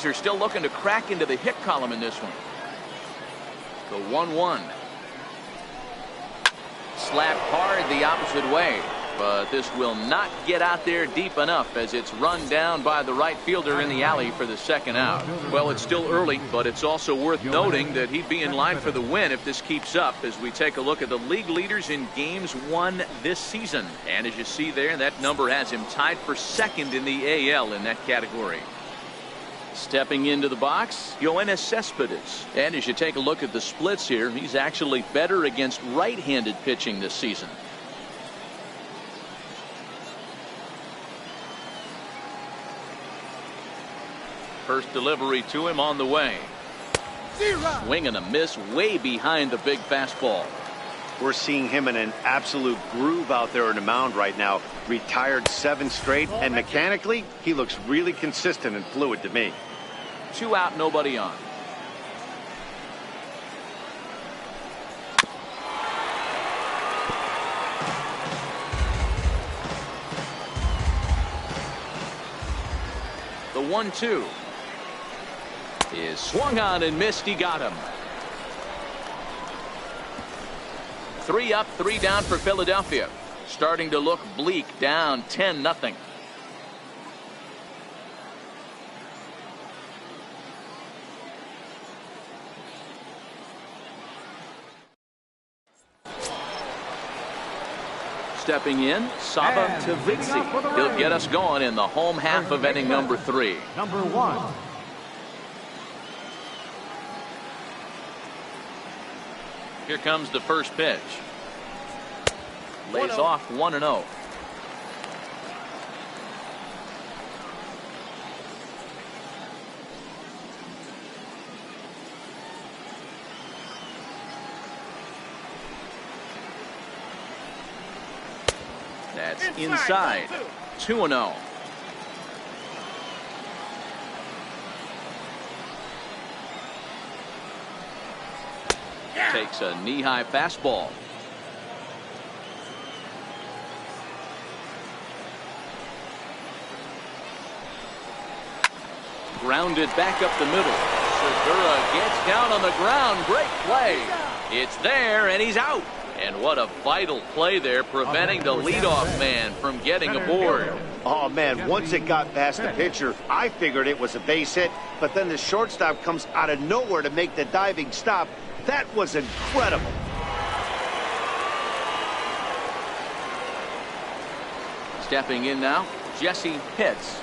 Phillies are still looking to crack into the hit column in this one. The 1-1. Slapped hard the opposite way, but this will not get out there deep enough as it's run down by the right fielder in the alley for the second out. Well, it's still early, but it's also worth noting that he'd be in line for the win if this keeps up as we take a look at the league leaders in games won this season. And as you see there, that number has him tied for second in the AL in that category. Stepping into the box, Yoenis Cespedes. And as you take a look at the splits here, he's actually better against right-handed pitching this season. First delivery to him on the way. Swing and a miss way behind the big fastball. We're seeing him in an absolute groove out there on the mound right now. Retired 7 straight, and mechanically, he looks really consistent and fluid to me. 2 out, nobody on. The 1-2 is swung on and missed. He got him. 3 up, 3 down for Philadelphia. Starting to look bleak, down 10-0. Stepping in, Saba Tavitsi. He'll get us going in the home half of inning number 3. Number 1. Here comes the first pitch. Lays off 1-0. That's inside. 2-0. Takes a knee-high fastball. Grounded back up the middle. Segura gets down on the ground. Great play. It's there, and he's out. And what a vital play there, preventing the leadoff man from getting aboard. Oh, man, once it got past the pitcher, I figured it was a base hit, but then the shortstop comes out of nowhere to make the diving stop. That was incredible. Stepping in now, Jesse Pitts.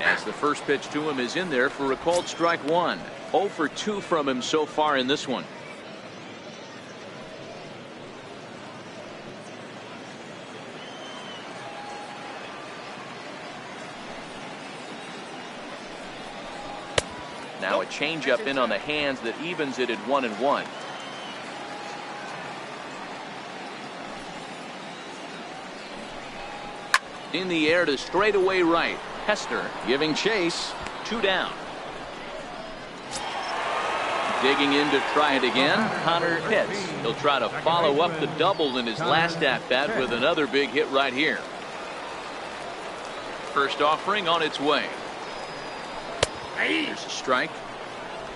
As the first pitch to him is in there for a called strike 1. 0 for 2 from him so far in this one. Now a changeup in on the hands that evens it at 1-1. In the air to straightaway right. Hester giving chase. 2 down. Digging in to try it again. Connor Pitts. He'll try to follow up the double in his last at-bat with another big hit right here. First offering on its way. Here's a strike.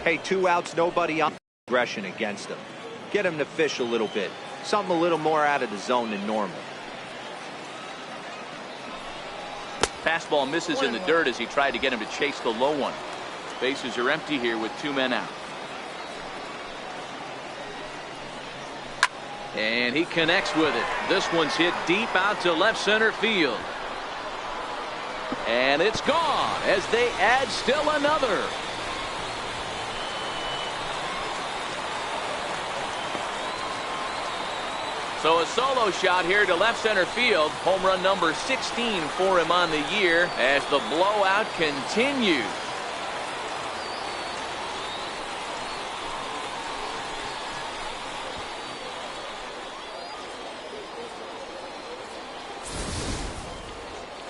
Hey, 2 outs, nobody on. Aggression against him. Get him to fish a little bit. Something a little more out of the zone than normal. Fastball misses in the dirt as he tried to get him to chase the low one. Bases are empty here with 2 men out. And he connects with it. This one's hit deep out to left center field. And it's gone as they add still another. So a solo shot here to left center field. Home run number 16 for him on the year as the blowout continues.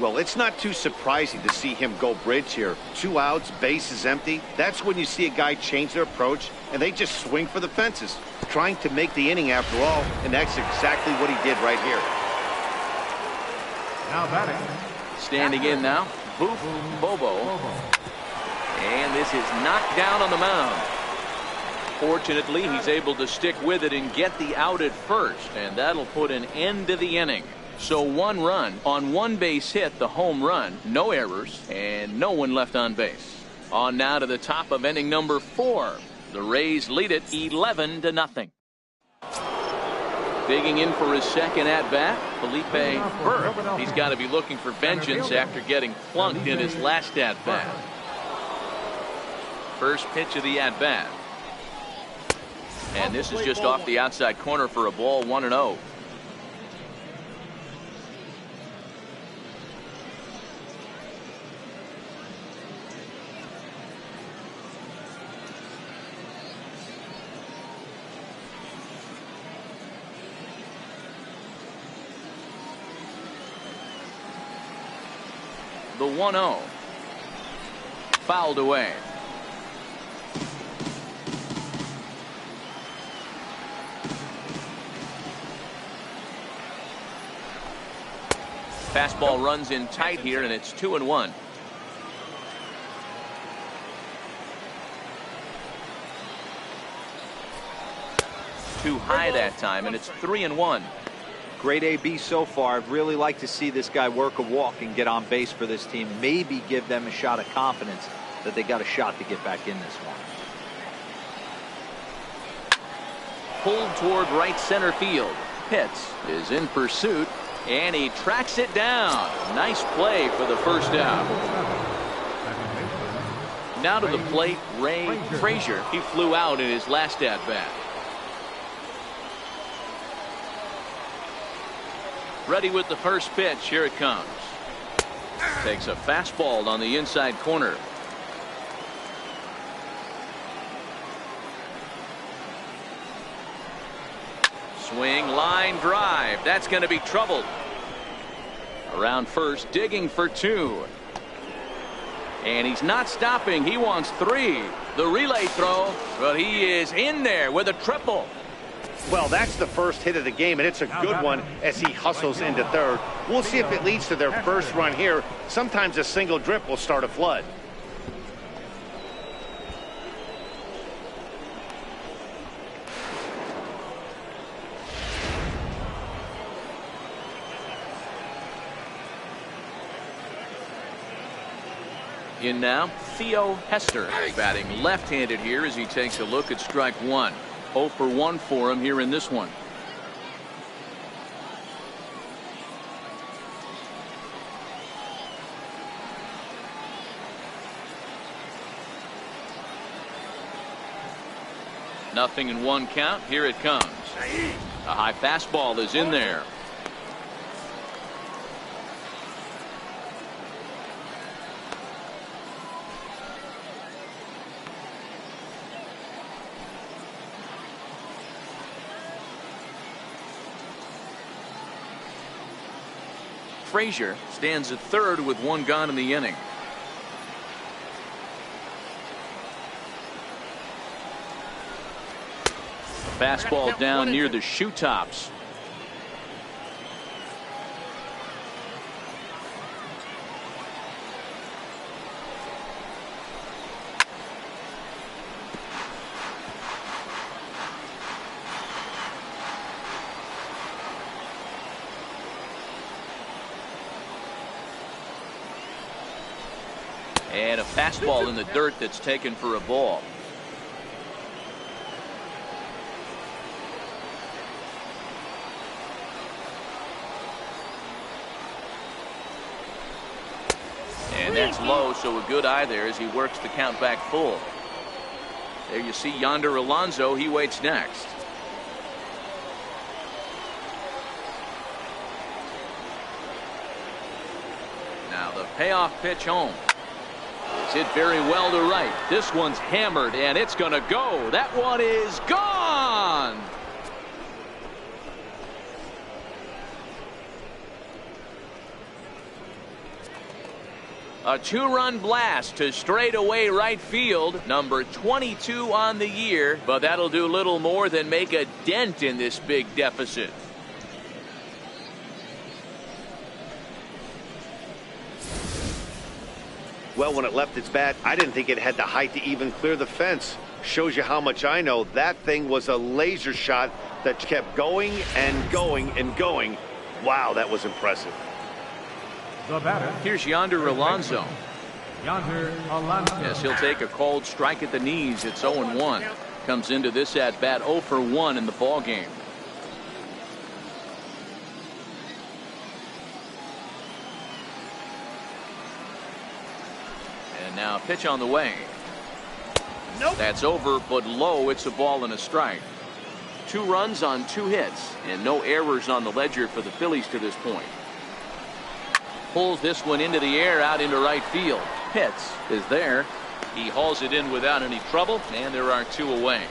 Well, it's not too surprising to see him go bridge here. 2 outs, base is empty. That's when you see a guy change their approach, and they just swing for the fences, trying to make the inning after all, and that's exactly what he did right here. Now batting. Standing in now, Bobo. And this is knocked down on the mound. Fortunately, he's able to stick with it and get the out at first, and that'll put an end to the inning. So 1 run on 1 base hit, the home run, no errors, and no one left on base. On now to the top of inning number 4. The Rays lead it 11-0. Digging in for his second at-bat, Felipe Burr. He's got to be looking for vengeance after getting plunked in his last at-bat. First pitch of the at-bat. And this is just off the outside corner for a ball, 1-0. The 1-0. Fouled away. Fastball runs in tight here, and it's 2-1. Too high that time, and it's 3-1. Great AB so far. I'd really like to see this guy work a walk and get on base for this team. Maybe give them a shot of confidence that they got a shot to get back in this one. Pulled toward right center field. Pitts is in pursuit, and he tracks it down. Nice play for the first out. Now to the plate, Ray Frazier. He flew out in his last at bat. Ready with the first pitch. Here it comes. Takes a fastball on the inside corner. Swing, line drive. That's going to be troubled. Around first, digging for 2. And he's not stopping. He wants 3. The relay throw, but he is in there with a triple. Well, that's the first hit of the game, and it's a good one as he hustles into third. We'll see if it leads to their first run here. Sometimes a single drip will start a flood. In now, Theo Hester batting left-handed here as he takes a look at strike 1. 0 for 1 for him here in this one. Nothing in 1 count. Here it comes. A high fastball is in there. Frazier stands at third with 1 gone in the inning. Fastball down near the shoe tops. And a fastball in the dirt that's taken for a ball. And that's low, so a good eye there as he works the count back full. There you see Yonder Alonso. He waits next. Now the payoff pitch home. It's hit very well to right. This one's hammered, and it's going to go. That one is gone. A 2-run blast to straightaway right field. Number 22 on the year, but that'll do little more than make a dent in this big deficit. Well, when it left its bat, I didn't think it had the height to even clear the fence. Shows you how much I know. That thing was a laser shot that kept going and going and going. Wow, that was impressive. The batter. Here's Yonder Alonso. Yonder Alonso. Yes, he'll take a cold strike at the knees. It's 0-1. Comes into this at bat 0 for 1 in the ball game. And now pitch on the way. Nope. That's over, but low. It's a ball and a strike. 2 runs on 2 hits, and no errors on the ledger for the Phillies to this point. Pulls this one into the air, out into right field. Pitts is there. He hauls it in without any trouble, and there are 2 away.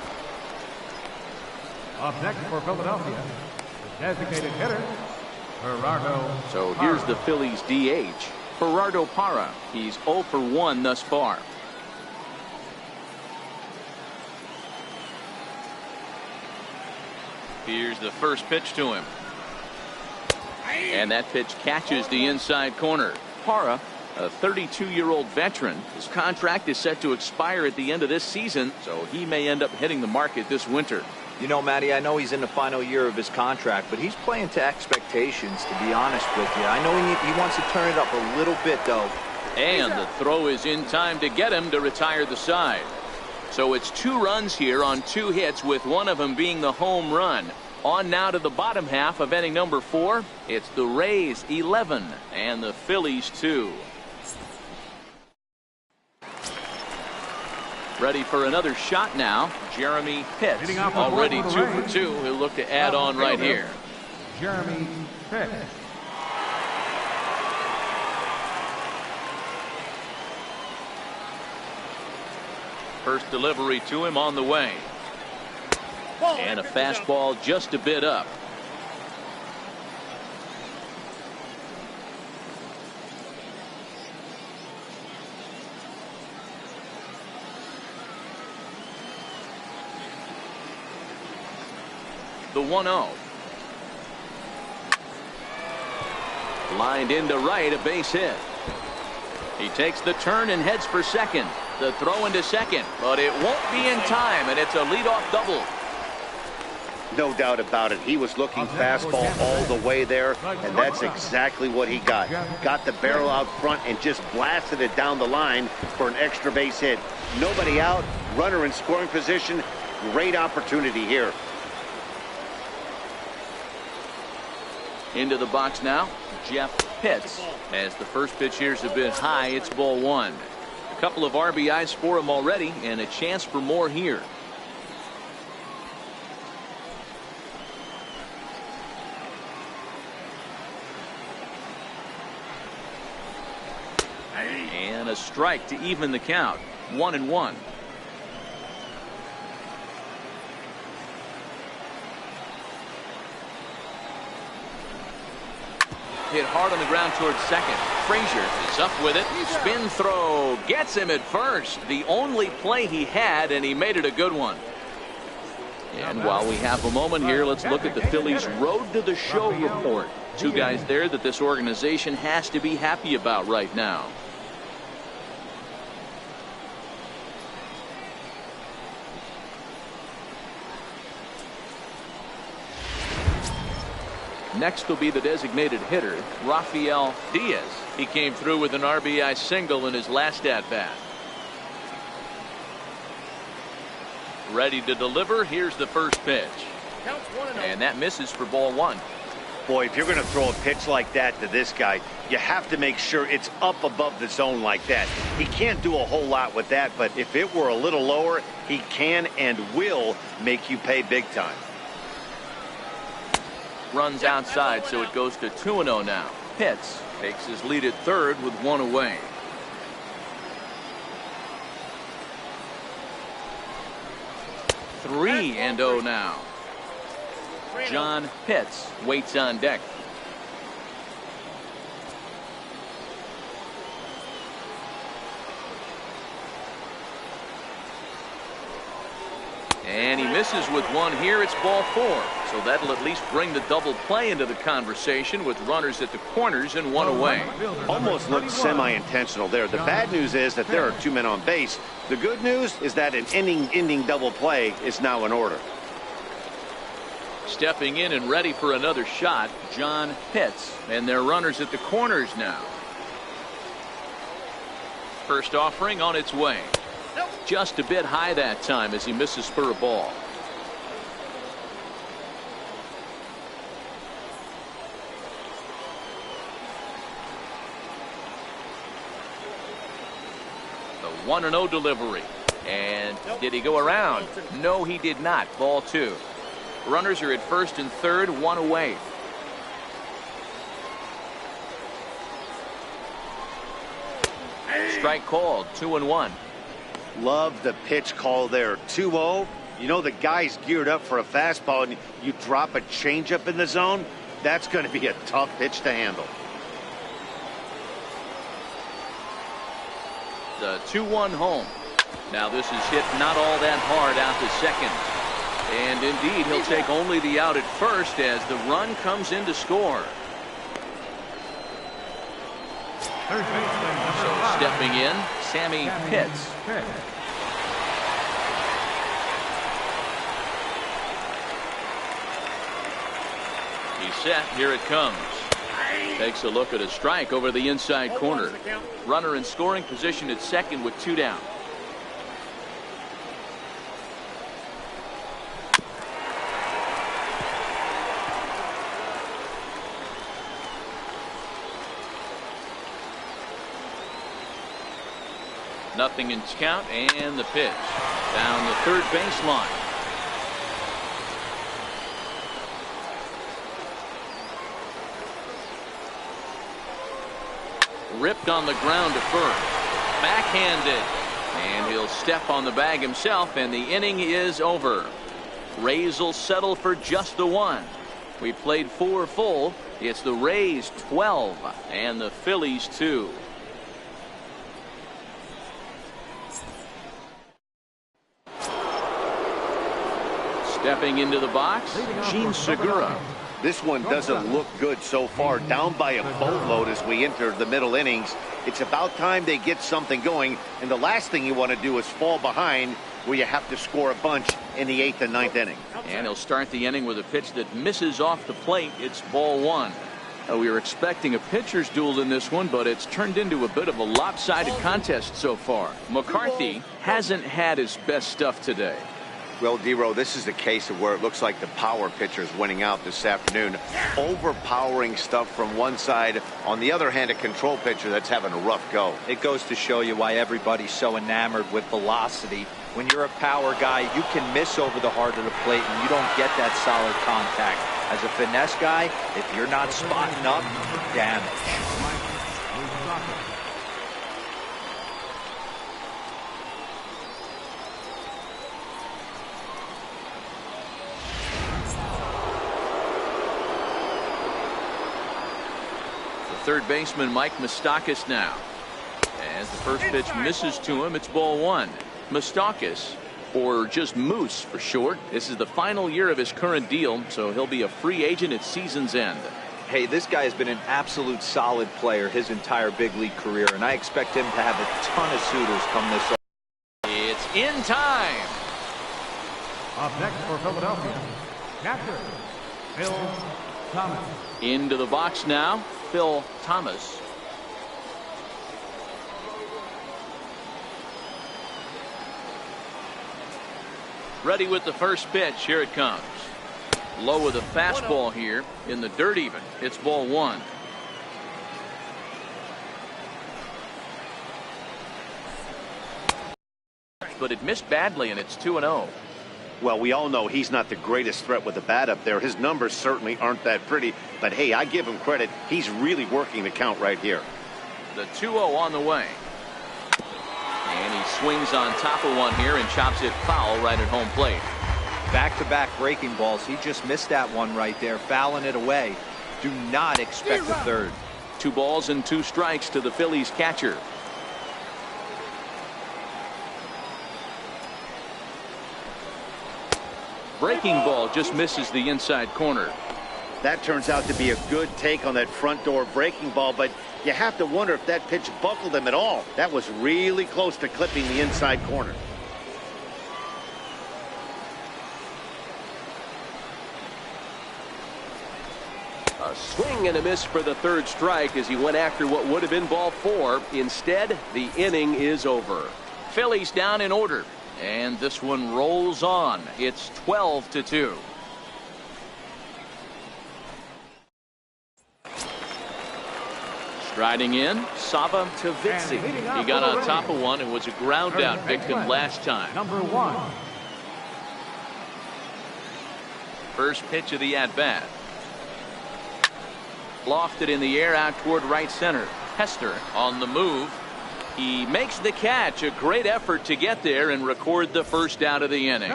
Up next for Philadelphia, the designated hitter, Gerardo. So here's the Phillies DH, Gerardo Parra. He's 0 for 1 thus far. Here's the first pitch to him. And that pitch catches the inside corner. Parra, a 32-year-old veteran. His contract is set to expire at the end of this season, so he may end up hitting the market this winter. You know, Matty, I know he's in the final year of his contract, but he's playing to expectations, to be honest with you. I know he wants to turn it up a little bit, though. And the throw is in time to get him to retire the side. So it's 2 runs here on 2 hits, with one of them being the home run. On now to the bottom half of inning number 4. It's the Rays 11 and the Phillies 2. Ready for another shot now. Jeremy Pitts already 2 for 2. He'll look to add on right here. Jeremy Pitts. First delivery to him on the way. And a fastball just a bit up. The 1-0. Lined into right, a base hit. He takes the turn and heads for second. The throw into second, but it won't be in time, and it's a leadoff double. No doubt about it. He was looking fastball all the way there, and that's exactly what he got. Got the barrel out front and just blasted it down the line for an extra base hit. Nobody out, runner in scoring position. Great opportunity here. Into the box now, Jeff Pitts. As the first pitch here's a bit high, it's ball 1. A couple of RBIs for him already, and a chance for more here. And a strike to even the count. 1-1. Hit hard on the ground towards second. Frazier is up with it. Spin throw gets him at first. The only play he had, and he made it a good one. And while we have a moment here, let's look at the Phillies' road to the show report. 2 guys there that this organization has to be happy about right now. Next will be the designated hitter, Rafael Diaz. He came through with an RBI single in his last at-bat. Ready to deliver. Here's the first pitch. And that misses for ball 1. Boy, if you're going to throw a pitch like that to this guy, you have to make sure it's up above the zone like that. He can't do a whole lot with that, but if it were a little lower, he can and will make you pay big time. Runs outside, so it goes to 2-0 now. Pitts takes his lead at third with 1 away. Three and 0 now. John Pitts waits on deck. And he misses with 1 here. It's ball 4. So that'll at least bring the double play into the conversation with runners at the corners and one away. Almost looked semi-intentional there. The bad news is that there are 2 men on base. The good news is that an inning-ending double play is now in order. Stepping in and ready for another shot, John Pitts. And they're runners at the corners now. First offering on its way. Just a bit high that time as he misses for a ball. The 1-0 delivery. And did he go around? No, he did not. Ball 2. Runners are at first and third, 1 away. Strike called, 2-1. Love the pitch call there. 2-0. You know the guy's geared up for a fastball, and you drop a changeup in the zone. That's going to be a tough pitch to handle. The 2-1 home. Now this is hit not all that hard out to second. And indeed, he'll take only the out at first as the run comes in to score. So stepping in, Sammy Pitts. He's set. Here it comes. Takes a look at a strike over the inside corner. Runner in scoring position at second with 2 down. Nothing in count, and the pitch down the third baseline. Ripped on the ground to first. Backhanded. And he'll step on the bag himself, and the inning is over. Rays will settle for just the 1. We played 4 full. It's the Rays 12 and the Phillies 2. Stepping into the box, Gene Segura. This one doesn't look good so far. Down by a boatload as we enter the middle innings. It's about time they get something going, and the last thing you want to do is fall behind where you have to score a bunch in the 8th and 9th inning. And he'll start the inning with a pitch that misses off the plate. It's ball 1. We were expecting a pitcher's duel in this one, but it's turned into a bit of a lopsided contest so far. McCarthy hasn't had his best stuff today. Well, D-Row, this is the case of where it looks like the power pitcher is winning out this afternoon. Overpowering stuff from one side. On the other hand, a control pitcher that's having a rough go. It goes to show you why everybody's so enamored with velocity. When you're a power guy, you can miss over the heart of the plate and you don't get that solid contact. As a finesse guy, if you're not spotting up, damage. Third baseman Mike Moustakas now. As the first pitch misses to him, it's ball 1. Moustakas, or just Moose for short, this is the final year of his current deal, so he'll be a free agent at season's end. Hey, this guy has been an absolute solid player his entire big league career, and I expect him to have a ton of suitors come this season. It's in time. Up next for Philadelphia, catcher Phil Thomas. Into the box now, Phil Thomas. Ready with the first pitch. Here it comes. Low with a fastball here in the dirt even. It's ball 1. But it missed badly, and it's 2-0. Well, we all know he's not the greatest threat with the bat up there. His numbers certainly aren't that pretty. But, hey, I give him credit. He's really working the count right here. The 2-0 on the way. And he swings on top of one here and chops it foul right at home plate. Back-to-back breaking balls. He just missed that one right there, fouling it away. Do not expect a third. 2 balls and 2 strikes to the Phillies catcher. Breaking ball just misses the inside corner. That turns out to be a good take on that front door breaking ball, but you have to wonder if that pitch buckled him at all. That was really close to clipping the inside corner. A swing and a miss for the third strike as he went after what would have been ball 4. Instead, the inning is over. Phillies down in order, and this one rolls on. It's 12-2. Striding in, Sava to Vitzi. He got on top of one and was a ground out victim last time. Number 1. First pitch of the at-bat. Lofted in the air out toward right center. Hester on the move. He makes the catch. A great effort to get there and record the first out of the inning.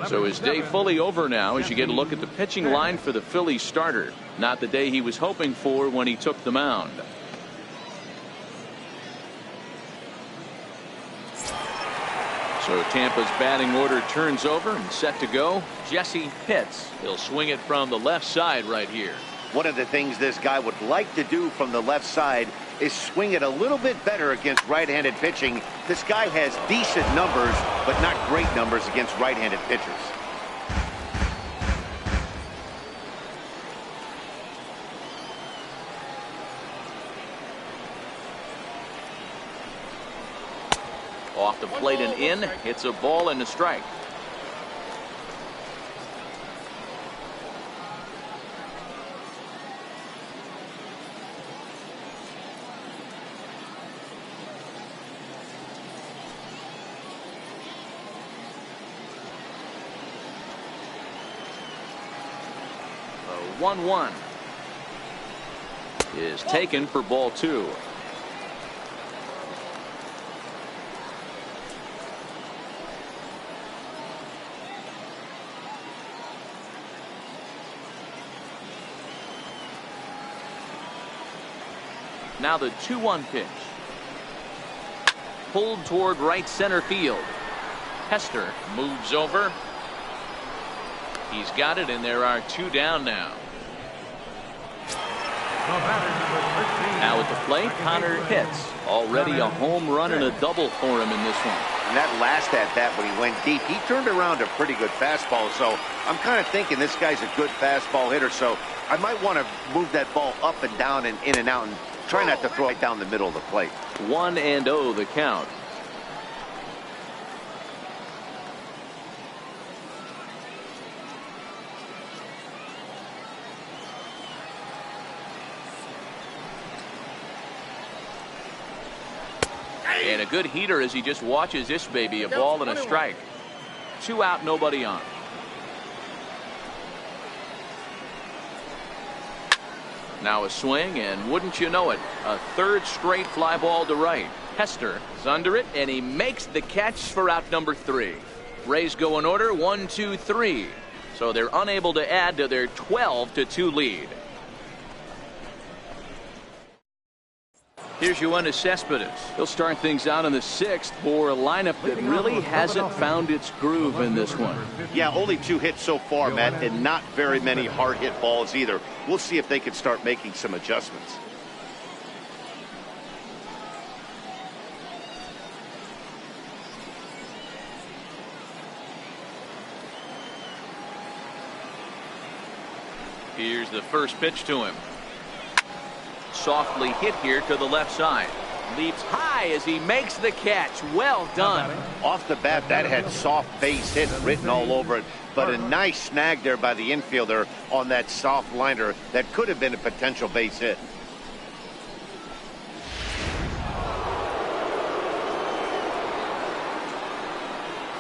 So his day fully over now as you get a look at the pitching line for the Phillies starter. Not the day he was hoping for when he took the mound. So Tampa's batting order turns over and set to go. Jesse Pitts. He'll swing it from the left side right here. One of the things this guy would like to do from the left side is swing it a little bit better against right-handed pitching. This guy has decent numbers, but not great numbers against right-handed pitchers. Off the plate and in. It's a ball and a strike. The 1-1 is taken for ball 2. Now the 2-1 pitch. Pulled toward right center field. Hester moves over. He's got it, and there are 2 down now. Now at the plate, Connor hits. Already a home run and a double for him in this one. And that last at-bat when he went deep, he turned around a pretty good fastball. So I'm kind of thinking this guy's a good fastball hitter. So I might want to move that ball up and down and in and out and try not to throw it down the middle of the plate. 1-0 the count. And a good heater as he just watches this baby. A ball and a strike. 2 out, nobody on. Now a swing, and wouldn't you know it, a third straight fly ball to right. Hester is under it, and he makes the catch for out number 3. Rays go in order 1, 2, 3. So they're unable to add to their 12-2 lead. Here's Yoenis Cespedes. He'll start things out in the 6th for a lineup that really hasn't found its groove in this one. Yeah, only 2 hits so far, Matt, and not very many hard hit balls either. We'll see if they can start making some adjustments. Here's the first pitch to him. Softly hit here to the left side. Leaps high as he makes the catch. Well done. Off the bat, that had soft base hit written all over it, but a nice snag there by the infielder on that soft liner that could have been a potential base hit.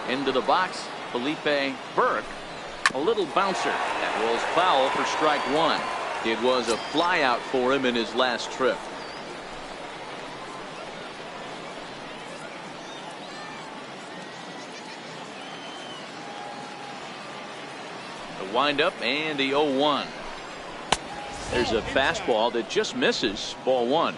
Into the box, Felipe Burke. A little bouncer that rolls foul for strike 1. It was a flyout for him in his last trip. The windup and the 0-1. There's a fastball that just misses ball 1.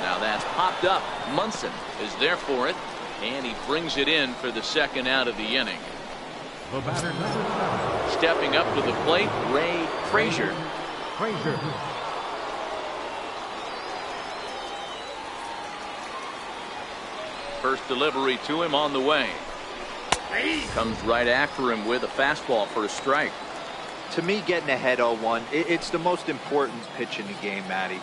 Now that's popped up. Munson is there for it, and he brings it in for the second out of the inning. The batter, number 7. Stepping up to the plate, Ray Frazier. Frazier. First delivery to him on the way. Comes right after him with a fastball for a strike. To me, getting ahead 0-1, it's the most important pitch in the game, Matty.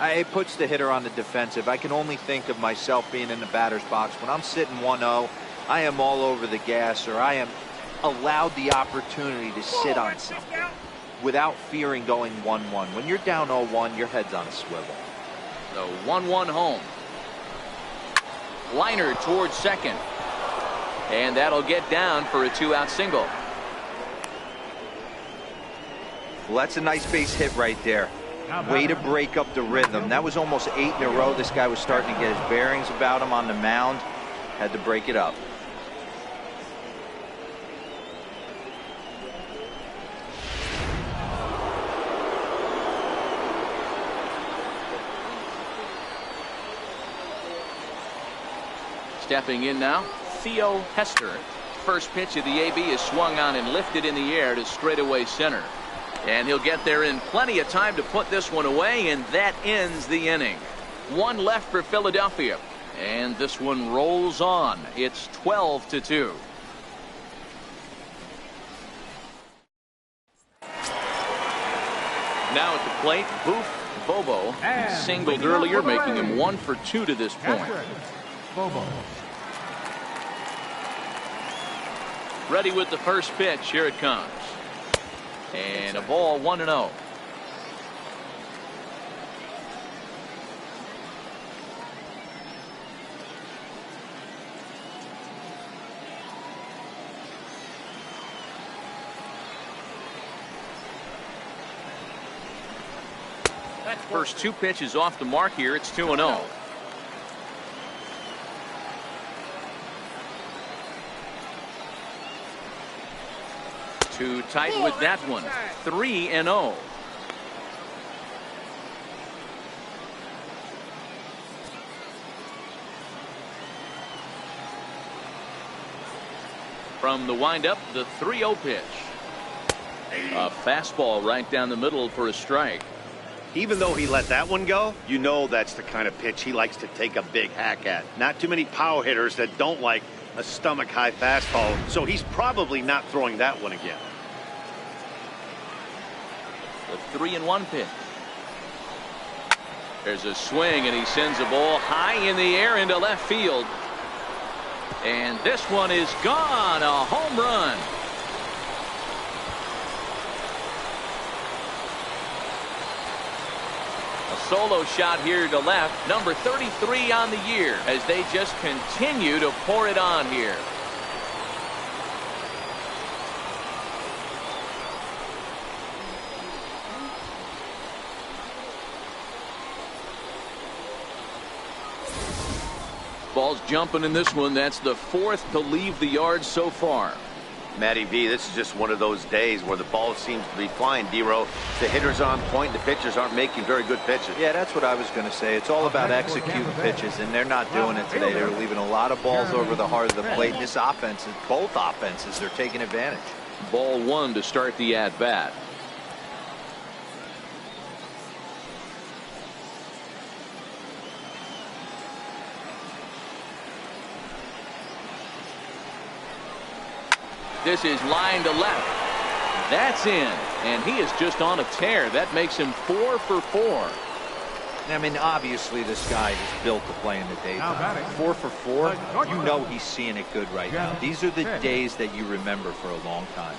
It puts the hitter on the defensive. I can only think of myself being in the batter's box. When I'm sitting 1-0, I am all over the gas, or I am allowed the opportunity to sit on something without fearing going 1-1. When you're down 0-1, your head's on a swivel. The 1-1 home. Liner towards second. And that'll get down for a 2-out single. Well, that's a nice base hit right there. Way to break up the rhythm. That was almost 8 in a row. This guy was starting to get his bearings about him on the mound. Had to break it up. Stepping in now, Theo Hester. First pitch of the AB is swung on and lifted in the air to straightaway center. And he'll get there in plenty of time to put this one away, and that ends the inning. One left for Philadelphia, and this one rolls on. It's 12-2. Now at the plate, Boof Bobo. He singled earlier, making him 1 for 2 to this point. Bobo. Ready with the first pitch. Here it comes. And a ball, 1-0. First 2 pitches off the mark here. It's 2-0. Too tight with that one. 3-0. From the windup, the 3-0 pitch. A fastball right down the middle for a strike. Even though he let that one go, you know that's the kind of pitch he likes to take a big hack at. Not too many power hitters that don't like a stomach-high fastball, so he's probably not throwing that one again. The 3-1 pitch. There's a swing, and he sends a ball high in the air into left field. And this one is gone. A home run. Solo shot here to left, number 33 on the year, as they just continue to pour it on here. Ball's jumping in this one. That's the 4th to leave the yard so far. Matty V, this is just one of those days where the ball seems to be flying, D-Row. The hitters are on point, the pitchers aren't making very good pitches. Yeah, that's what I was going to say. It's all about executing pitches, and they're not doing it today. They're leaving a lot of balls over the heart of the plate. This offense, both offenses, are taking advantage. Ball 1 to start the at-bat. This is line to left. That's in, and he is just on a tear. That makes him 4 for 4. I mean, obviously this guy is built to play in the daytime. 4 for 4, you know he's seeing it good right now. These are the days that you remember for a long time.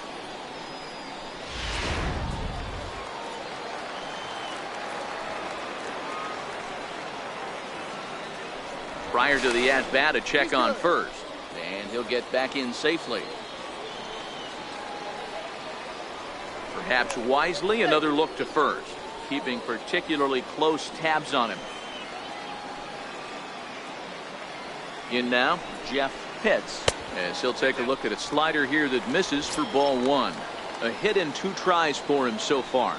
Prior to the at-bat, a check on first, and he'll get back in safely. Perhaps wisely, another look to first, keeping particularly close tabs on him. In now, Jeff Pitts, as he'll take a look at a slider here that misses for ball 1. A hit and 2 tries for him so far.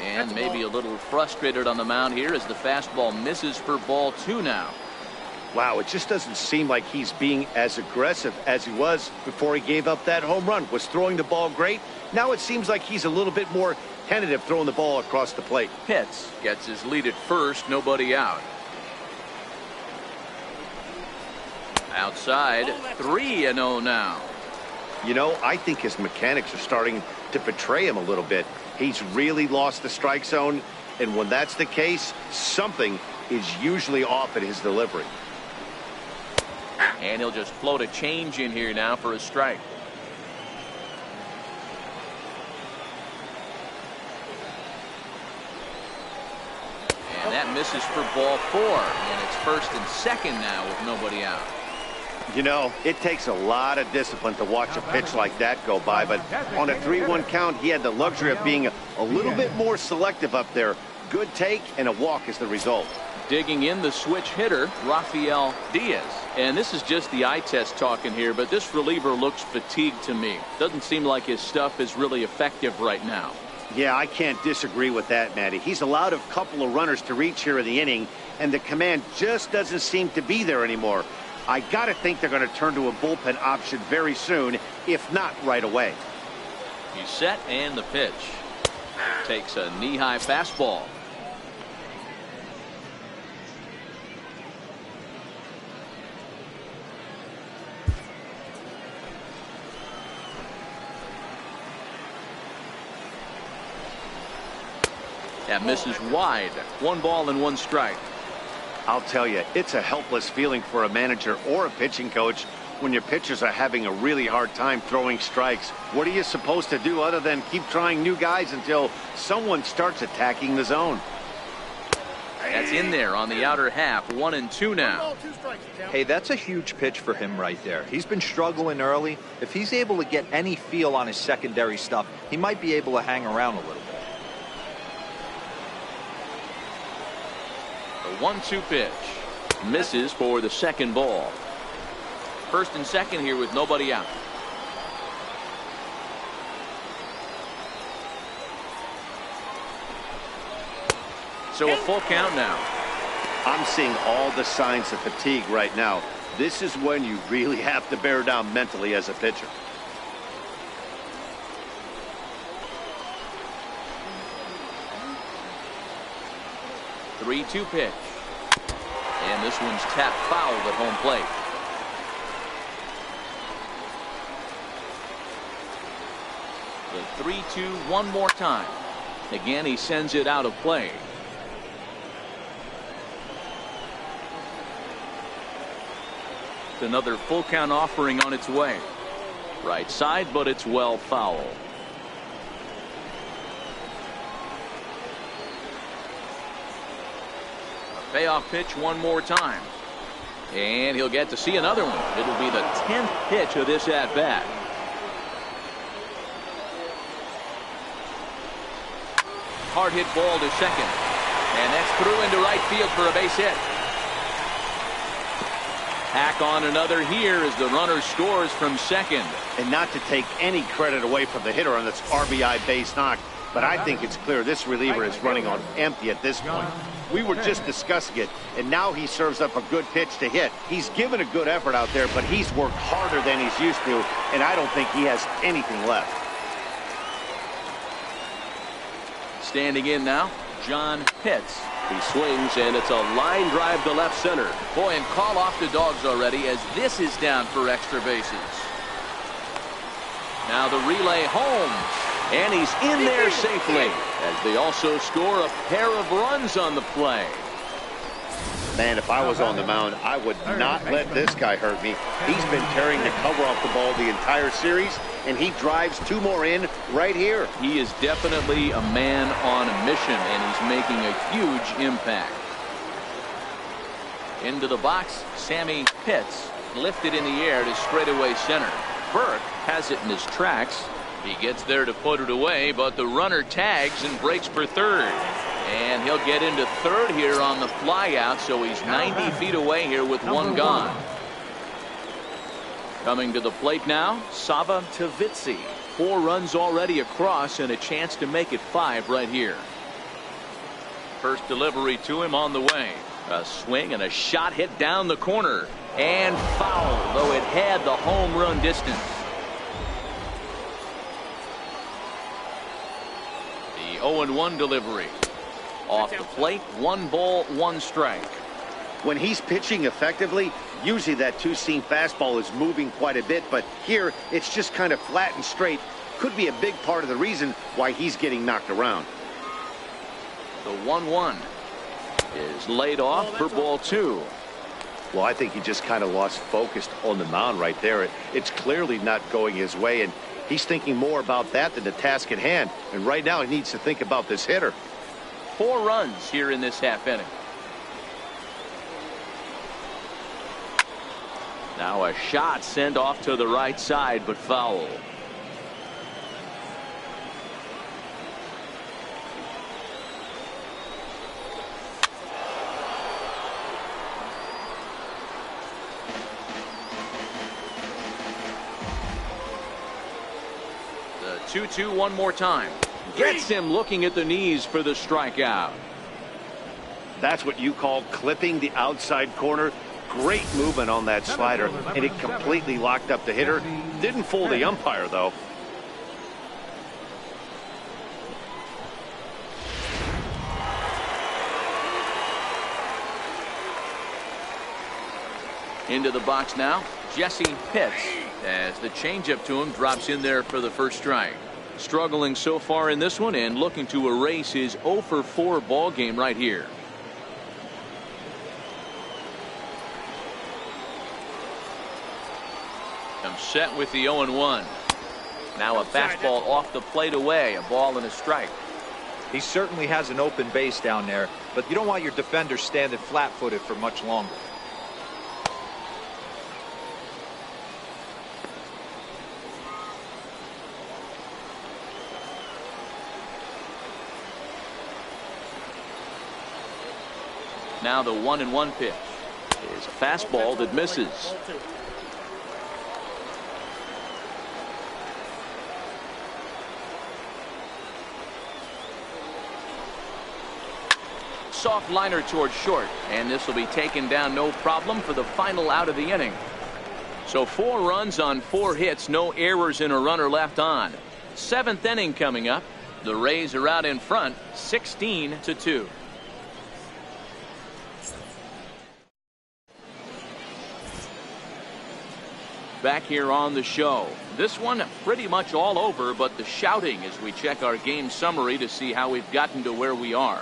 And maybe a little frustrated on the mound here as the fastball misses for ball 2 now. Wow, it just doesn't seem like he's being as aggressive as he was before he gave up that home run. Was throwing the ball great. Now it seems like he's a little bit more tentative throwing the ball across the plate. Pitts gets his lead at first, nobody out. Outside, 3-0 now. You know, I think his mechanics are starting to betray him a little bit. He's really lost the strike zone, and when that's the case, something is usually off at his delivery. And he'll just float a change in here now for a strike. And that misses for ball 4. And it's first and second now with nobody out. You know, it takes a lot of discipline to watch a pitch like that go by, but on a 3-1 count, he had the luxury of being a little bit more selective up there. Good take and a walk is the result. Digging in the switch hitter, Rafael Diaz. And this is just the eye test talking here, but this reliever looks fatigued to me. Doesn't seem like his stuff is really effective right now. Yeah, I can't disagree with that, Matty. He's allowed a couple of runners to reach here in the inning, and the command just doesn't seem to be there anymore. I got to think they're going to turn to a bullpen option very soon, if not right away. He's set, and the pitch. Takes a knee-high fastball. That misses wide. 1 ball and 1 strike. I'll tell you, it's a helpless feeling for a manager or a pitching coach when your pitchers are having a really hard time throwing strikes. What are you supposed to do other than keep trying new guys until someone starts attacking the zone? That's in there on the outer half. 1-2 now. Hey, that's a huge pitch for him right there. He's been struggling early. If he's able to get any feel on his secondary stuff, he might be able to hang around a little bit. The 1-2 pitch misses for the second ball. First and second here with nobody out. So a full count now. I'm seeing all the signs of fatigue right now. This is when you really have to bear down mentally as a pitcher. 3-2 pitch. And this one's tapped foul at home plate. The 3-2 one more time. Again, he sends it out of play. Another full count offering on its way. Right side, but it's well foul. Payoff pitch one more time. And he'll get to see another one. It'll be the 10th pitch of this at-bat. Hard hit ball to second. And that's through into right field for a base hit. Hack on another here as the runner scores from second. And not to take any credit away from the hitter on this RBI base knock, but I think it's clear this reliever is running on empty at this point. We were just discussing it, and now he serves up a good pitch to hit. He's given a good effort out there, but he's worked harder than he's used to, and I don't think he has anything left. Standing in now, John Pitts. He swings, and it's a line drive to left center. Boy, and call off the dogs already as this is down for extra bases. Now the relay home. And he's in there safely as they also score a pair of runs on the play. Man, if I was on the mound, I would not let this guy hurt me. He's been tearing the cover off the ball the entire series, and he drives 2 more in right here. He is definitely a man on a mission, and he's making a huge impact. Into the box, Sammy Pitts lifted in the air to straightaway center. Burke has it in his tracks. He gets there to put it away, but the runner tags and breaks for third. And he'll get into third here on the flyout, so he's 90 feet away here with 1 gone. Coming to the plate now, Sava Tavitsi. 4 runs already across and a chance to make it 5 right here. First delivery to him on the way. A swing and a shot hit down the corner. And foul, though it had the home run distance. The 0-1 delivery. Off the plate, 1 ball, 1 strike. When he's pitching effectively, usually that two-seam fastball is moving quite a bit, but here it's just kind of flat and straight. Could be a big part of the reason why he's getting knocked around. The 1-1 is laid off for ball 2. Well, I think he just kind of lost focus on the mound right there. It's clearly not going his way, and he's thinking more about that than the task at hand. And right now he needs to think about this hitter. 4 runs here in this half inning. Now a shot sent off to the right side, but foul. The 2-2 one more time. Gets him looking at the knees for the strikeout. That's what you call clipping the outside corner. Great movement on that slider, and it completely locked up the hitter. Didn't fool the umpire, though. Into the box now, Jesse Pitts, as the changeup to him drops in there for the first strike. Struggling so far in this one and looking to erase his 0-for-4 ball game right here. I'm set with the 0-1. Now a fastball off the plate away, a ball and a strike. He certainly has an open base down there, but you don't want your defender standing flat-footed for much longer. Now the 1-1 pitch is a fastball that misses. Soft liner towards short, and this will be taken down no problem for the final out of the inning. So 4 runs on 4 hits, no errors and a runner left on. 7th inning coming up. The Rays are out in front, 16-2. Back here on the show. This one pretty much all over, but the shouting as we check our game summary to see how we've gotten to where we are.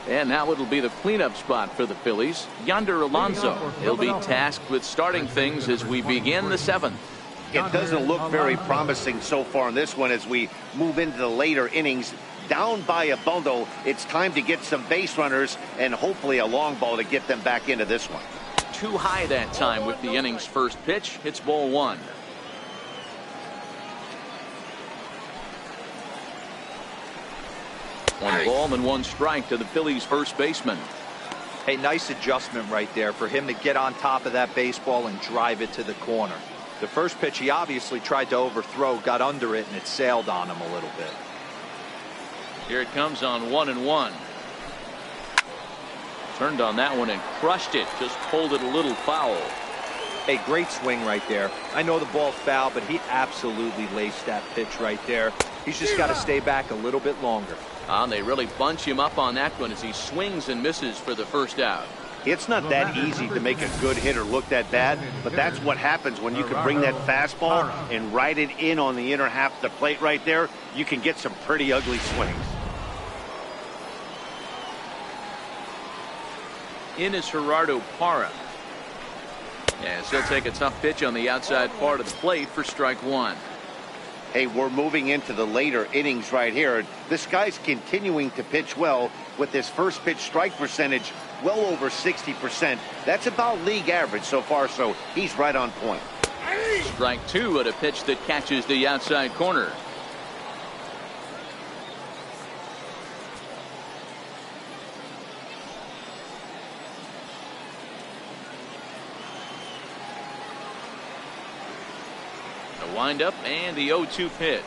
And now it'll be the cleanup spot for the Phillies. Yonder Alonso. He'll be tasked with starting things as we begin the 7th. It doesn't look very promising so far in this one as we move into the later innings. Down by a bundle, it's time to get some base runners and hopefully a long ball to get them back into this one. Too high that time with the inning's first pitch. It's ball 1. One ball and 1 strike to the Phillies first baseman. Hey, nice adjustment right there for him to get on top of that baseball and drive it to the corner. The first pitch he obviously tried to overthrow, got under it, and it sailed on him a little bit. Here it comes on 1-1. Turned on that one and crushed it. Just pulled it a little foul. A great swing right there. I know the ball's foul, but he absolutely laced that pitch right there. He's just got to stay back a little bit longer. They really bunch him up on that one as he swings and misses for the first out. It's not that easy to make a good hitter look that bad, but that's what happens when you can bring that fastball and ride it in on the inner half of the plate right there. You can get some pretty ugly swings. In is Gerardo Parra. As he'll take a tough pitch on the outside part of the plate for strike 1. Hey, we're moving into the later innings right here. This guy's continuing to pitch well with his first pitch strike percentage well over 60%. That's about league average so far, so he's right on point. Strike 2 at a pitch that catches the outside corner. The windup and the 0-2 pitch.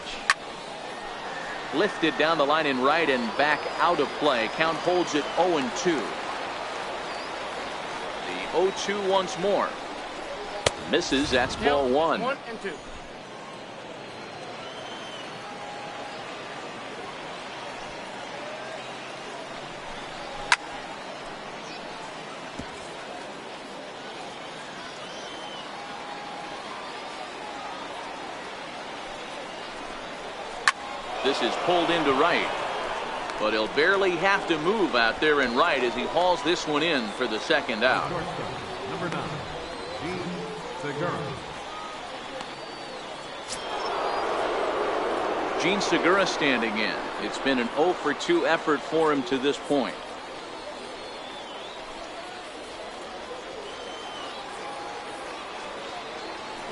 Lifted down the line in right and back out of play. Count holds it 0-2. The 0-2 once more. Misses. That's ball one. 1-2. This is pulled into right, but he'll barely have to move out there in right as he hauls this one in for the second out. Number 9, Gene Segura. Gene Segura standing in. It's been an 0-for-2 effort for him to this point.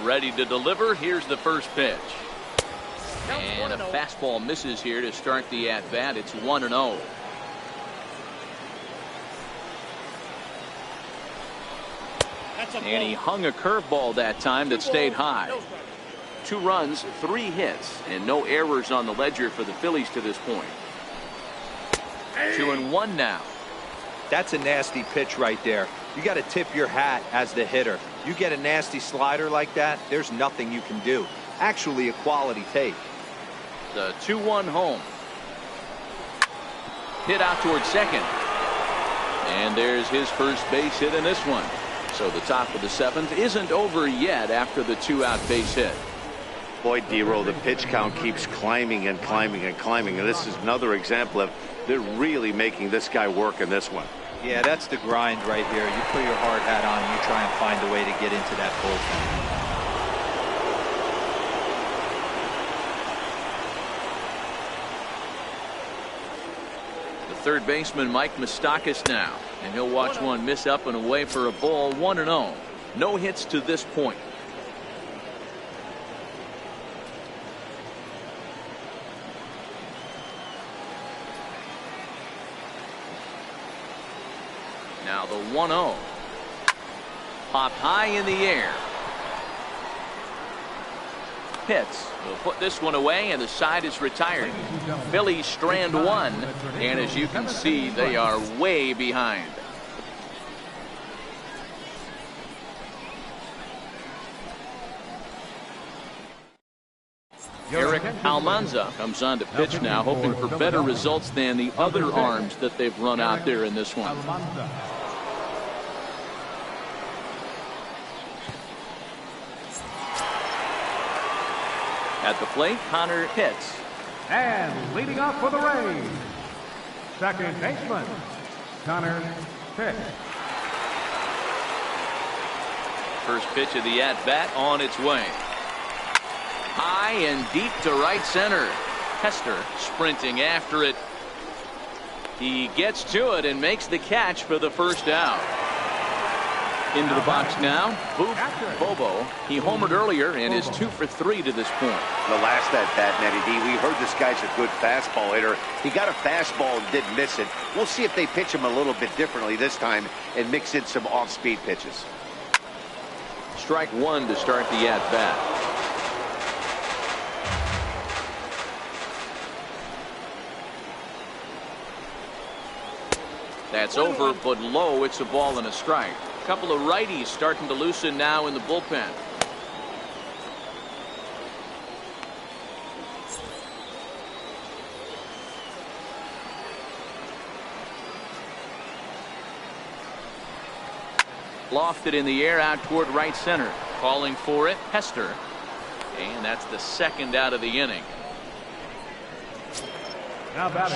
Ready to deliver. Here's the first pitch. And a fastball misses here to start the at-bat. It's 1-0. And he hung a curveball that time that stayed high. 2 runs, 3 hits, and no errors on the ledger for the Phillies to this point. 2-1 now. That's a nasty pitch right there. You got to tip your hat as the hitter. You get a nasty slider like that, there's nothing you can do. Actually a quality take. The 2-1 home. Hit out towards second. And there's his first base hit in this one. So the top of the 7th isn't over yet after the 2-out base hit. Boy, D-Roll, the pitch count keeps climbing and climbing and climbing. And this is another example of they're really making this guy work in this one. Yeah, that's the grind right here. You put your hard hat on and you try and find a way to get into that bullpen. Third baseman Mike Moustakas now, and he'll watch one miss up and away for a ball. 1-0. No hits to this point. Now the 1-0. Popped high in the air. Hits. We'll put this one away, and the side is retired. Phillies strand one, and as you can see, they are way behind. Eric Almanza comes on to pitch now, hoping for better results than the other arms that they've run out there in this one. At the plate, Connor hits. And leading off for the Rays, second baseman, Connor Pitt. First pitch of the at-bat on its way. High and deep to right center. Hester sprinting after it. He gets to it and makes the catch for the first out. Into the box now, Bobo. He homered earlier and is 2 for 3 to this point. The last at-bat, Nettie D, we heard this guy's a good fastball hitter. He got a fastball and didn't miss it. We'll see if they pitch him a little bit differently this time and mix in some off-speed pitches. Strike one to start the at-bat. That's over, but low. It's a ball and a strike. A couple of righties starting to loosen now in the bullpen. Lofted in the air out toward right center. Calling for it, Hester. And that's the second out of the inning.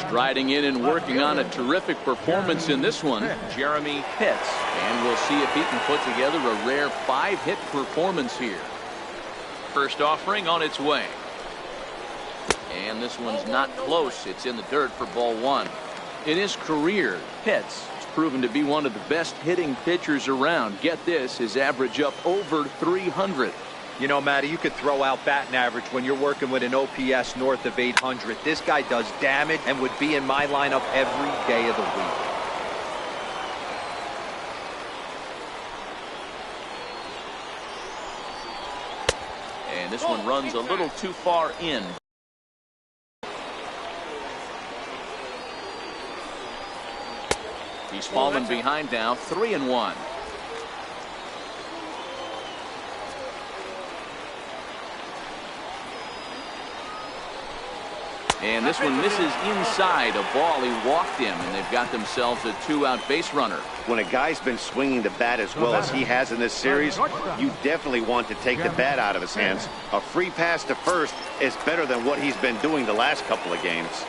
Striding in and working on a terrific performance in this one, Jeremy Pitts. And we'll see if he can put together a rare 5-hit performance here. First offering on its way. And this one's not close. It's in the dirt for ball one. In his career, Pitts has proven to be one of the best hitting pitchers around. Get this, his average up over 300. You know, Matty, you could throw out batting average when you're working with an OPS north of 800. This guy does damage and would be in my lineup every day of the week. And this one runs a little too far in. He's fallen behind now, 3-1. And this one misses inside a ball he walked him, and they've got themselves a 2-out base runner. When a guy's been swinging the bat as well as he has in this series, you definitely want to take the bat out of his hands. A free pass to first is better than what he's been doing the last couple of games.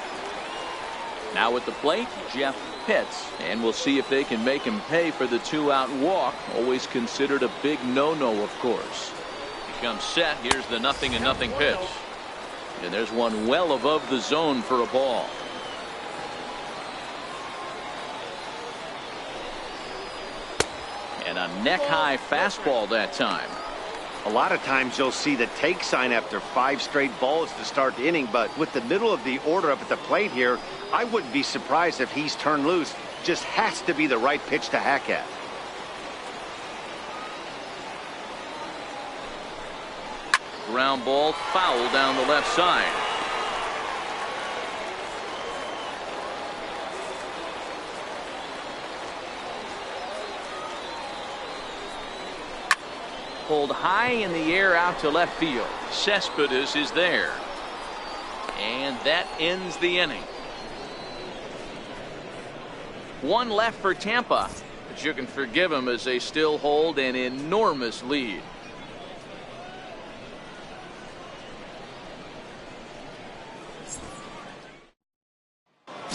Now at the plate, Jeff Pitts, and we'll see if they can make him pay for the 2-out walk. Always considered a big no-no, of course. He comes set. Here's the 0-0 pitch. And there's one well above the zone for a ball. And a neck-high fastball that time. A lot of times you'll see the take sign after 5 straight balls to start the inning, but with the middle of the order up at the plate here, I wouldn't be surprised if he's turned loose. Just has to be the right pitch to hack at. Ground ball foul down the left side. Pulled high in the air out to left field. Cespedes is there. And that ends the inning. One left for Tampa, but you can forgive them as they still hold an enormous lead.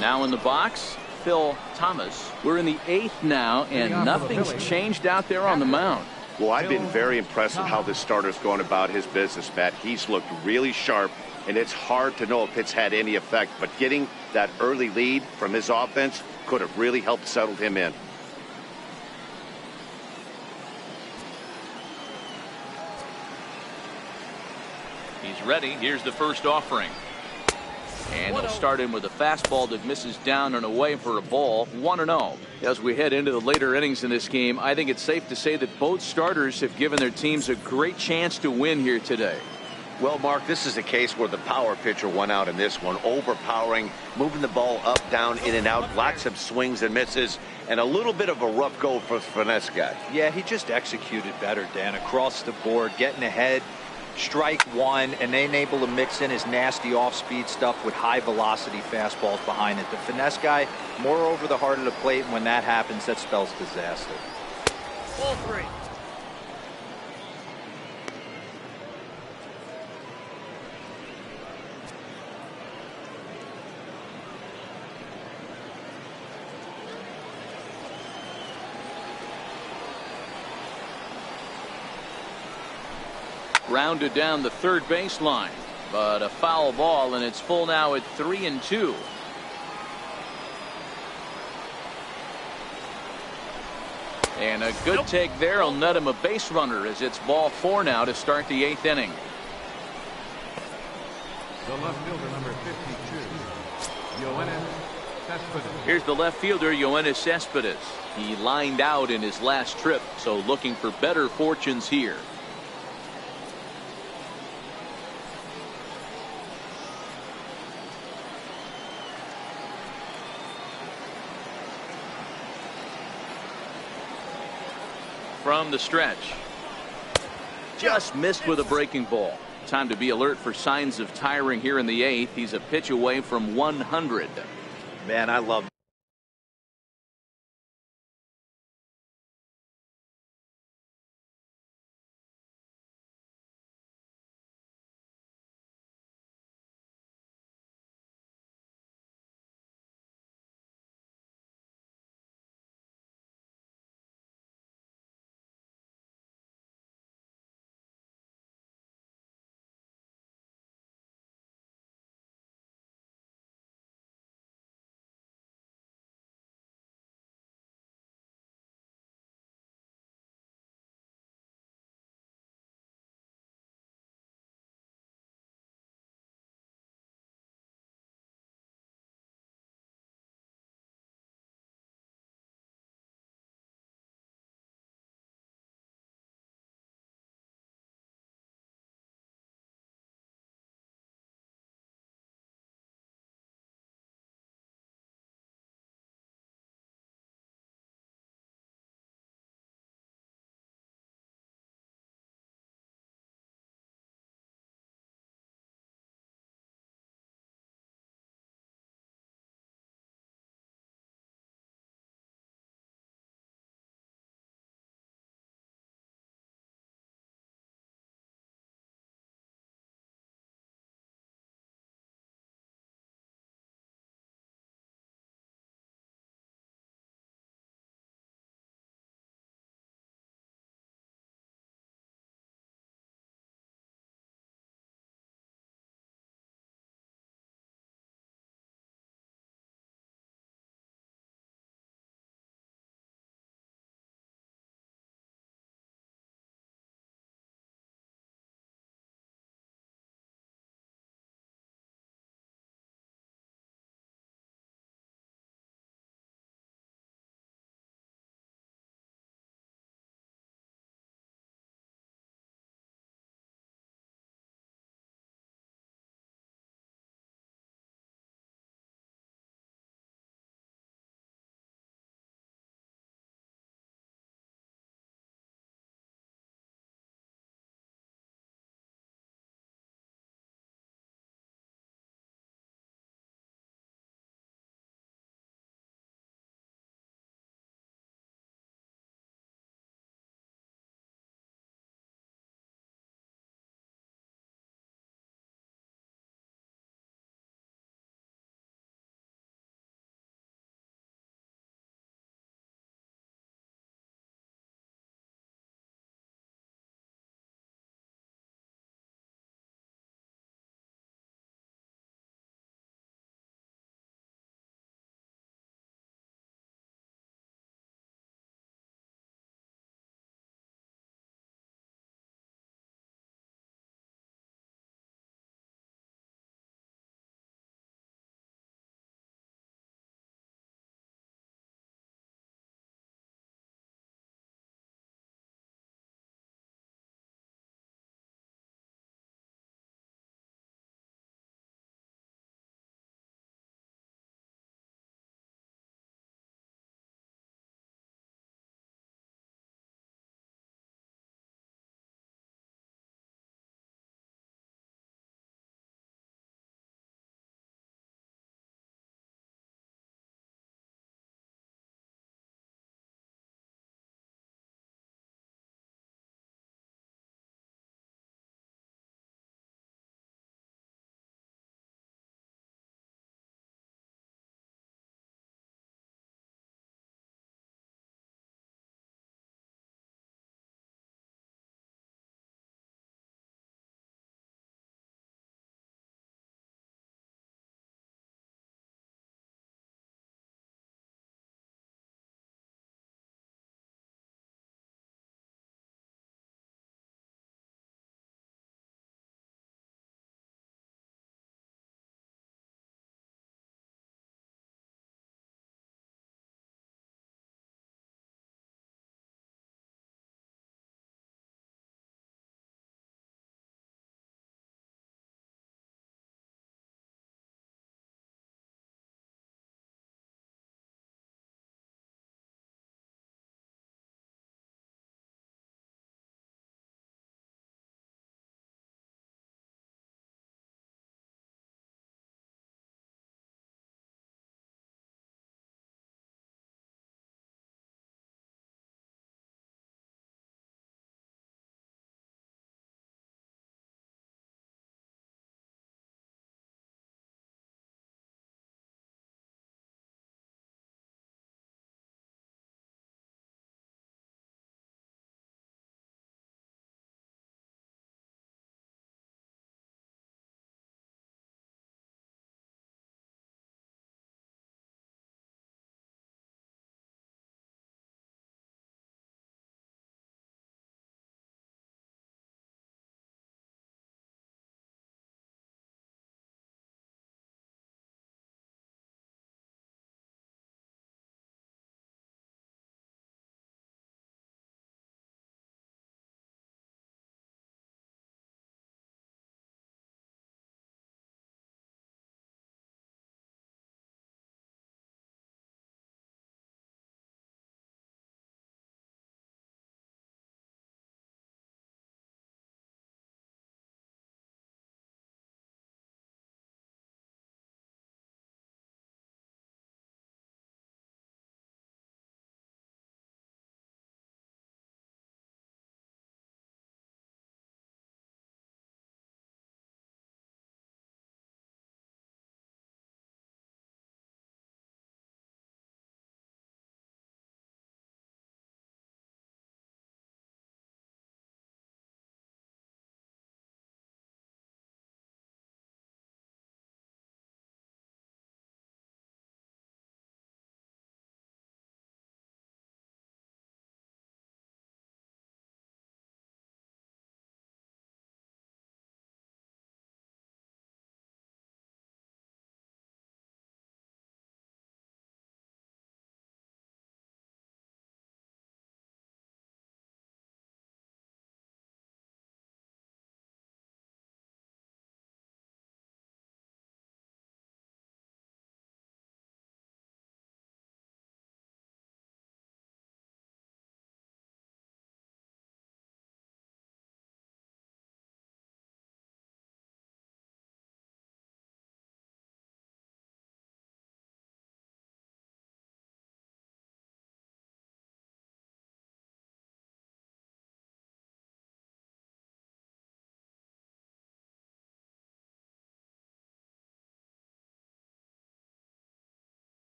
Now in the box, Phil Thomas. We're in the 8th now, and nothing's changed out there on the mound. Well, I've been very impressed with how this starter's going about his business, Matt. He's looked really sharp, and it's hard to know if it's had any effect, but getting that early lead from his offense could have really helped settle him in. He's ready. Here's the first offering. And they'll start in with a fastball that misses down and away for a ball. 1-0. As we head into the later innings in this game, I think it's safe to say that both starters have given their teams a great chance to win here today. Well, Mark, this is a case where the power pitcher won out in this one, overpowering, moving the ball up, down, in and out, lots of swings and misses, and a little bit of a rough go for the finesse guy. Yeah, he just executed better, Dan, across the board, getting ahead. Strike one, and then able to mix in his nasty off-speed stuff with high-velocity fastballs behind it. The finesse guy, more over the heart of the plate, and when that happens, that spells disaster. Ball 3. Grounded down the third baseline, but a foul ball, and it's full now at 3-2. And a good take there will net him a base runner as it's ball 4 now to start the 8th inning. The left fielder, number 52, Yoenis Cespedes. Here's the left fielder, Yoenis Cespedes. He lined out in his last trip, so looking for better fortunes here. From the stretch. Just missed with a breaking ball. Time to be alert for signs of tiring here in the 8th. He's a pitch away from 100. Man, I love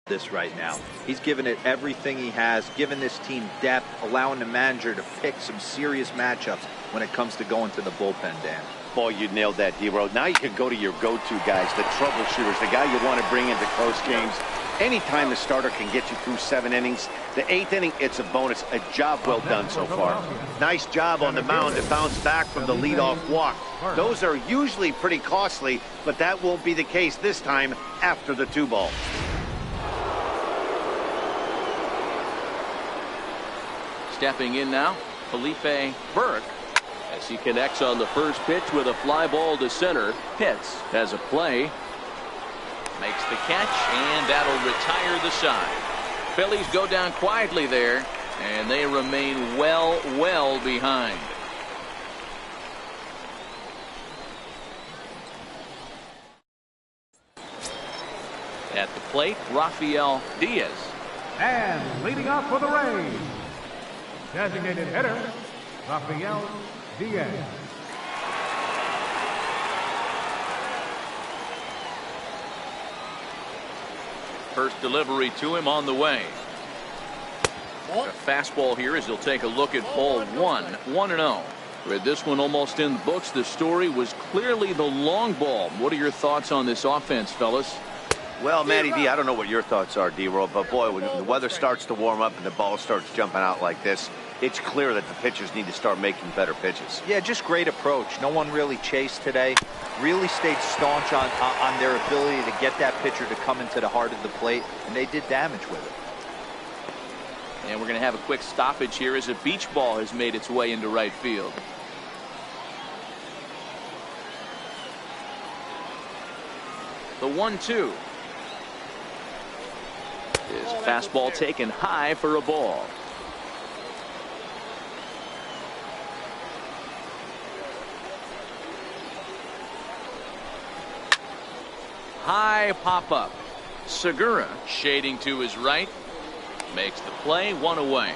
this right now. He's given it everything he has, given this team depth, allowing the manager to pick some serious matchups when it comes to going to the bullpen, Dan. Boy, you nailed that, D-Row. Now you can go to your go-to guys, the troubleshooters, the guy you want to bring into close games. Anytime the starter can get you through 7 innings, the 8th inning, it's a bonus. A job well done so far. Nice job on the mound to bounce back from the leadoff walk. Those are usually pretty costly, but that won't be the case this time after the 2-ball. Stepping in now, Felipe Burke. As he connects on the first pitch with a fly ball to center. Pitts Has a play. makes the catch, and that'll retire the side. Phillies go down quietly there, and they remain well behind. At the plate, Rafael Diaz. And leading off for the Rays, designated hitter, Rafael Diaz. First delivery to him on the way. A fastball here as he'll take a look at ball 1, 1-0. With this one almost in the books, the story was clearly the long ball. What are your thoughts on this offense, fellas? Well, Matty D, I don't know what your thoughts are, D-Roll, but boy, when the weather starts to warm up and the ball starts jumping out like this, it's clear that the pitchers need to start making better pitches. Yeah, just great approach. No one really chased today. Really stayed staunch on their ability to get that pitcher to come into the heart of the plate, and they did damage with it. And we're going to have a quick stoppage here as a beach ball has made its way into right field. The 1-2. His fastball taken high for a ball. High pop up. Segura shading to his right. Makes the play, 1 away.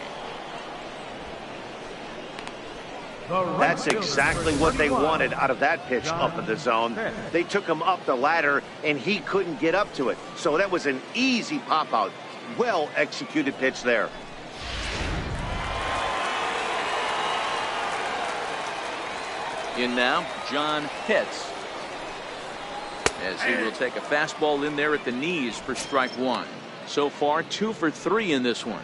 That's exactly what they wanted out of that pitch up in the zone. They took him up the ladder, and he couldn't get up to it. So that was an easy pop-out. Well-executed pitch there. In now, John Pitts. As he will take a fastball in there at the knees for strike 1. So far, 2 for 3 in this one.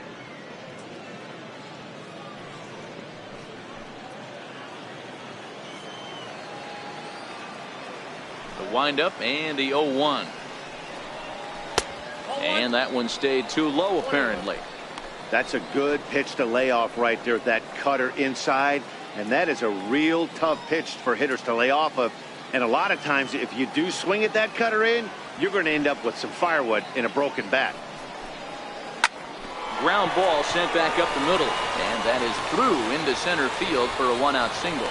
The windup and the 0-1. And that one stayed too low, apparently. That's a good pitch to lay off right there, that cutter inside. And that is a real tough pitch for hitters to lay off of. And a lot of times, if you do swing at that cutter in, you're going to end up with some firewood in a broken bat. Ground ball sent back up the middle. And that is through into center field for a 1-out single.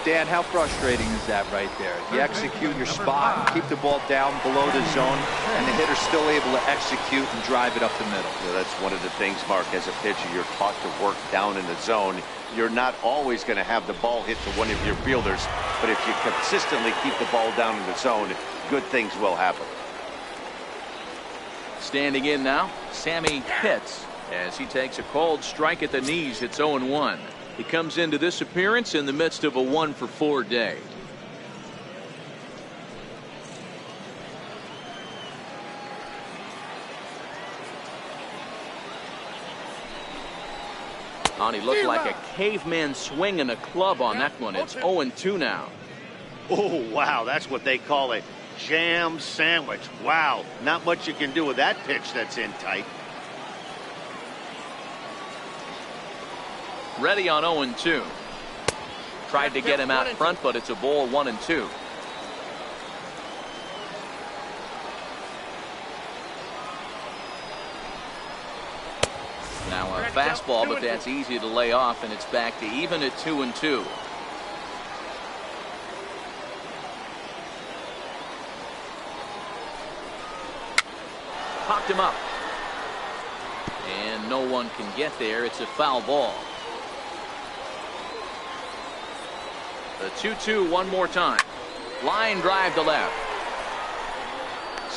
Dan, how frustrating is that right there? You execute your spot, keep the ball down below the zone, and the hitter's still able to execute and drive it up the middle. Yeah, that's one of the things, Mark, as a pitcher, you're taught to work down in the zone. You're not always going to have the ball hit to one of your fielders, but if you consistently keep the ball down in the zone, good things will happen. Standing in now, Sammy Pitts, as he takes a called strike at the knees. It's 0-1. He comes into this appearance in the midst of a 1-for-4 day. And he looked like a caveman swinging a club on that one. It's 0-2 now. Oh, wow, that's what they call a jam sandwich. Wow, not much you can do with that pitch that's in tight. Ready on 0-2. Tried to get him out front, but it's a ball, 1-2. Now a fastball, but that's easy to lay off, and it's back to even at 2-2. Popped him up. And no one can get there. It's a foul ball. The 2-2 one more time. Line drive to left.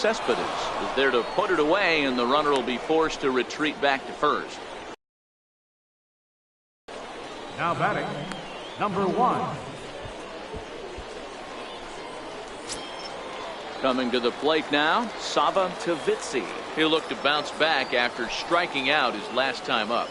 Cespedes is there to put it away, and the runner will be forced to retreat back to first. Now batting, number 1. Coming to the plate now, Sava Tavitsi. He'll look to bounce back after striking out his last time up.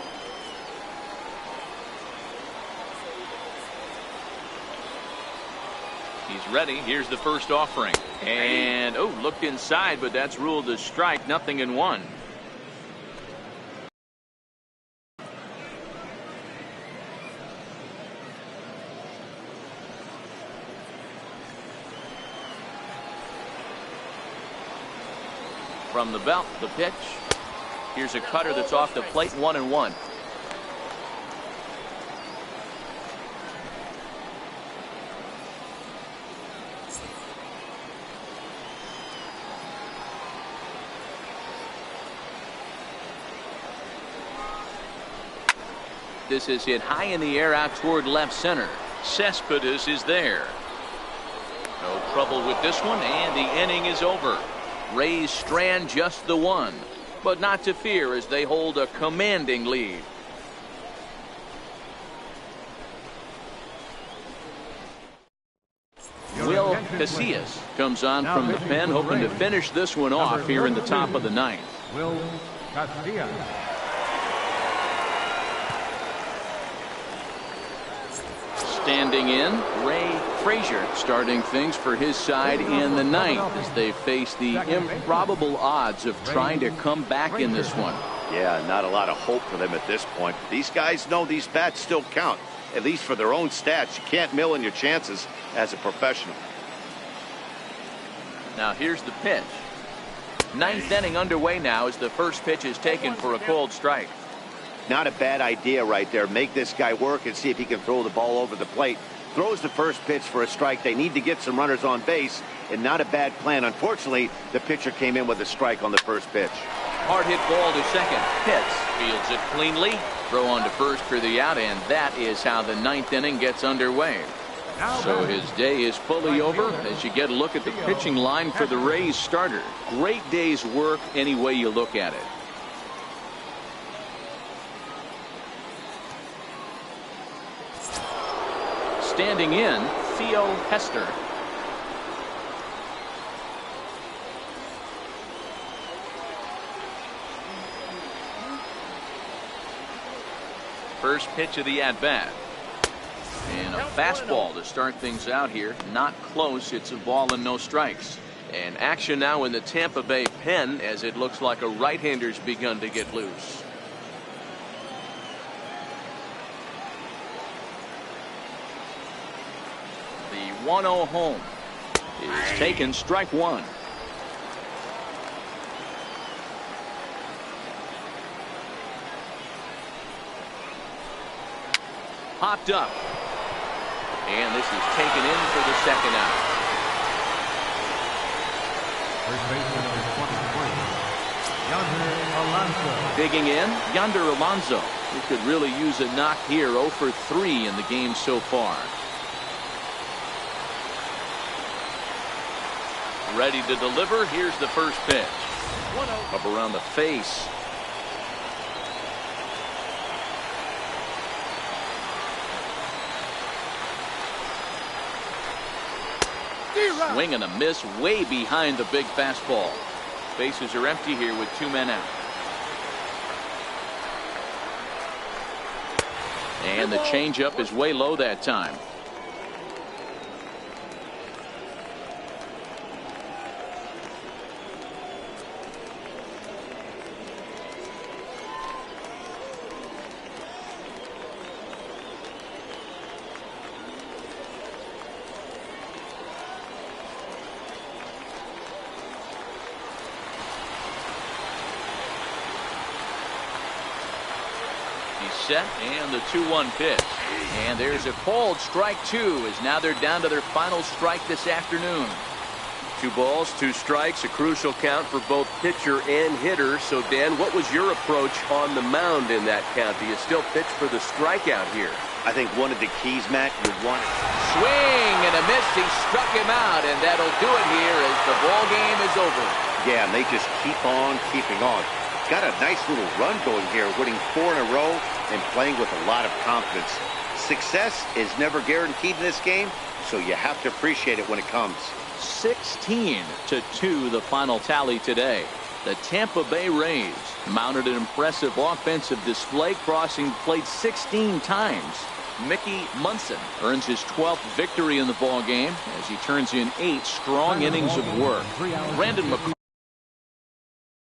He's ready. Here's the first offering. And, oh, looked inside, but that's ruled a strike. 0-1. From the belt, the pitch. Here's a cutter that's off the plate. 1-1. This is hit high in the air out toward left center. Cespedes is there. No trouble with this one, and the inning is over. Rays strand just the one, but not to fear as they hold a commanding lead. Will Casillas comes on from the pen, hoping to finish this one off here in the top of the ninth. Will Casillas. Standing in, Ray Frazier starting things for his side in the ninth as they face the improbable odds of trying to come back in this one. Yeah, not a lot of hope for them at this point. These guys know these bats still count, at least for their own stats. You can't mill in your chances as a professional. Now here's the pitch. Ninth inning underway now as the first pitch is taken for a cold strike. Not a bad idea right there. Make this guy work and see if he can throw the ball over the plate. Throws the first pitch for a strike. They need to get some runners on base, and not a bad plan. Unfortunately, the pitcher came in with a strike on the first pitch. Hard hit ball to second. Pitts fields it cleanly. Throw on to first for the out, and that is how the ninth inning gets underway. So his day is fully over as you get a look at the pitching line for the Rays starter. Great day's work any way you look at it. Standing in, Theo Hester. First pitch of the at-bat. And a fastball to start things out here. Not close. It's a ball and no strikes. And action now in the Tampa Bay pen as it looks like a right-hander's begun to get loose. The 1-0 home is taken, strike one. Popped up. And this is taken in for the second out. First baseman number 23, Yonder Alonso. Digging in, Yonder Alonso. He could really use a knock here. 0 for 3 in the game so far. Ready to deliver. Here's the first pitch. Up around the face. Swing and a miss way behind the big fastball. Bases are empty here with 2 men out. And the changeup is way low that time. Set and the 2-1 pitch, and there's a called strike two as now they're down to their final strike this afternoon. 2 balls, 2 strikes, a crucial count for both pitcher and hitter. So, Dan, what was your approach on the mound in that count? Do you still pitch for the strikeout here? I think one of the keys, Matt, you want it. Swing and a miss. He struck him out, and that'll do it here as the ball game is over. Yeah, and they just keep on keeping on. Got a nice little run going here, winning 4 in a row and playing with a lot of confidence. Success is never guaranteed in this game, so you have to appreciate it when it comes. 16-2 the final tally today. The Tampa Bay Rays mounted an impressive offensive display, crossing plate 16 times. Mickey Munson earns his 12th victory in the ball game as he turns in 8 strong innings of work. Brandon McCoy